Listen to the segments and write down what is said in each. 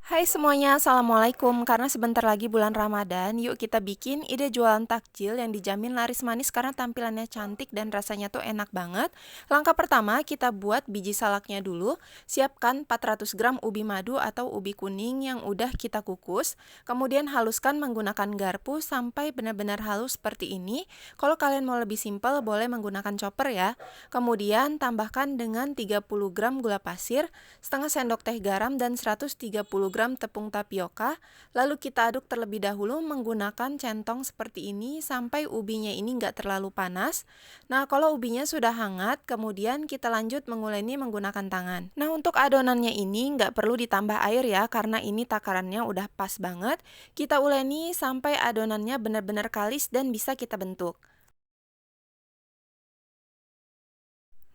Hai semuanya, Assalamualaikum. Karena sebentar lagi bulan Ramadan, yuk kita bikin ide jualan takjil yang dijamin laris manis karena tampilannya cantik dan rasanya tuh enak banget. Langkah pertama, kita buat biji salaknya dulu. Siapkan 400 gram ubi madu atau ubi kuning yang udah kita kukus. Kemudian haluskan menggunakan garpu sampai benar-benar halus seperti ini. Kalau kalian mau lebih simpel, boleh menggunakan chopper ya. Kemudian tambahkan dengan 30 gram gula pasir, setengah sendok teh garam, dan 130 gram tepung tapioka. Lalu kita aduk terlebih dahulu menggunakan centong seperti ini sampai ubinya ini nggak terlalu panas. Nah, kalau ubinya sudah hangat, kemudian kita lanjut menguleni menggunakan tangan. Nah, untuk adonannya ini nggak perlu ditambah air ya, karena ini takarannya udah pas banget. Kita uleni sampai adonannya benar-benar kalis dan bisa kita bentuk.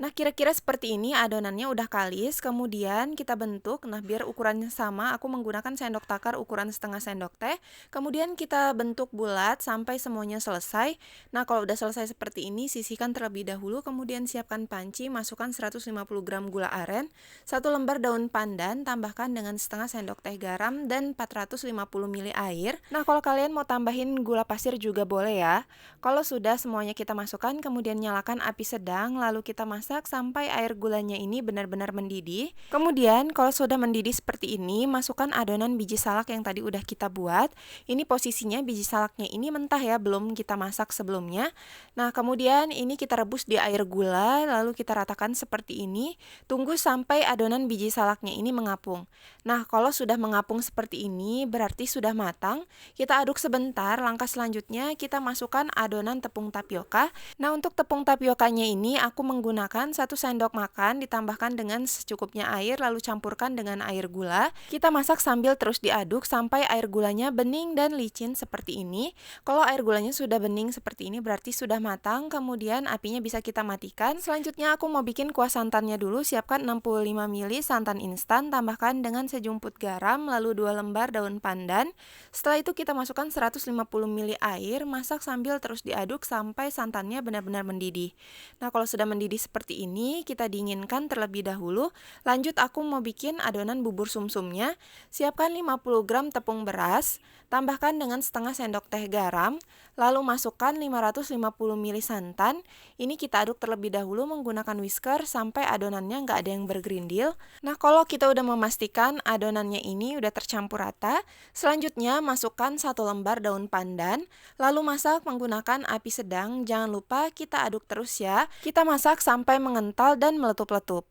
Nah, kira-kira seperti ini adonannya udah kalis, kemudian kita bentuk. Nah, biar ukurannya sama, aku menggunakan sendok takar ukuran setengah sendok teh. Kemudian kita bentuk bulat sampai semuanya selesai. Nah, kalau udah selesai seperti ini, sisihkan terlebih dahulu, kemudian siapkan panci, masukkan 150 gram gula aren, 1 lembar daun pandan, tambahkan dengan setengah sendok teh garam, dan 450 ml air. Nah, kalau kalian mau tambahin gula pasir juga boleh ya. Kalau sudah semuanya kita masukkan, kemudian nyalakan api sedang, lalu kita masak sampai air gulanya ini benar-benar mendidih. Kemudian kalau sudah mendidih seperti ini, masukkan adonan biji salak yang tadi udah kita buat. Ini posisinya biji salaknya ini mentah ya, belum kita masak sebelumnya. Nah, kemudian ini kita rebus di air gula, lalu kita ratakan seperti ini. Tunggu sampai adonan biji salaknya ini mengapung. Nah, kalau sudah mengapung seperti ini, berarti sudah matang. Kita aduk sebentar, langkah selanjutnya kita masukkan adonan tepung tapioka. Nah, untuk tepung tapiokanya ini aku menggunakan 1 sendok makan ditambahkan dengan secukupnya air, lalu campurkan dengan air gula. Kita masak sambil terus diaduk sampai air gulanya bening dan licin seperti ini. Kalau air gulanya sudah bening seperti ini berarti sudah matang, kemudian apinya bisa kita matikan. Selanjutnya aku mau bikin kuah santannya dulu. Siapkan 65 ml santan instan, tambahkan dengan sejumput garam, lalu 2 lembar daun pandan. Setelah itu kita masukkan 150 ml air, masak sambil terus diaduk sampai santannya benar-benar mendidih. Nah, kalau sudah mendidih seperti ini, kita dinginkan terlebih dahulu. Lanjut aku mau bikin adonan bubur sumsumnya. Siapkan 50 gram tepung beras, tambahkan dengan setengah sendok teh garam, lalu masukkan 550 ml santan. Ini kita aduk terlebih dahulu menggunakan whisker sampai adonannya nggak ada yang bergerindil. Nah, kalau kita udah memastikan adonannya ini udah tercampur rata, selanjutnya masukkan 1 lembar daun pandan, lalu masak menggunakan api sedang. Jangan lupa kita aduk terus ya. Kita masak sampai mengental dan meletup-letup.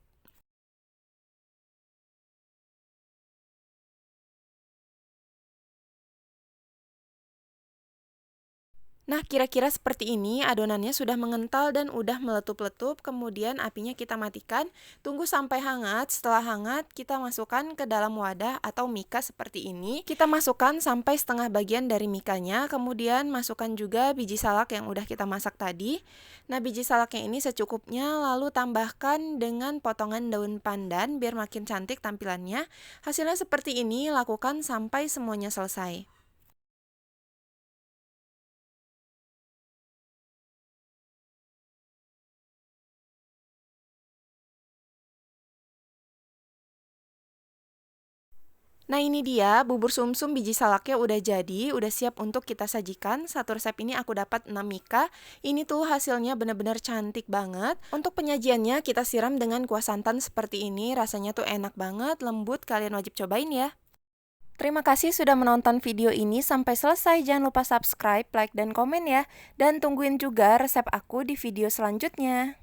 Nah, kira-kira seperti ini adonannya sudah mengental dan udah meletup-letup, kemudian apinya kita matikan, tunggu sampai hangat. Setelah hangat, kita masukkan ke dalam wadah atau mika seperti ini. Kita masukkan sampai setengah bagian dari mikanya, kemudian masukkan juga biji salak yang udah kita masak tadi. Nah, biji salaknya ini secukupnya, lalu tambahkan dengan potongan daun pandan biar makin cantik tampilannya. Hasilnya seperti ini, lakukan sampai semuanya selesai. Nah, ini dia bubur sumsum biji salaknya udah jadi, udah siap untuk kita sajikan. Satu resep ini aku dapat 6 mika. Ini tuh hasilnya benar-benar cantik banget. Untuk penyajiannya kita siram dengan kuah santan seperti ini, rasanya tuh enak banget, lembut, kalian wajib cobain ya. Terima kasih sudah menonton video ini sampai selesai. Jangan lupa subscribe, like, dan komen ya. Dan tungguin juga resep aku di video selanjutnya.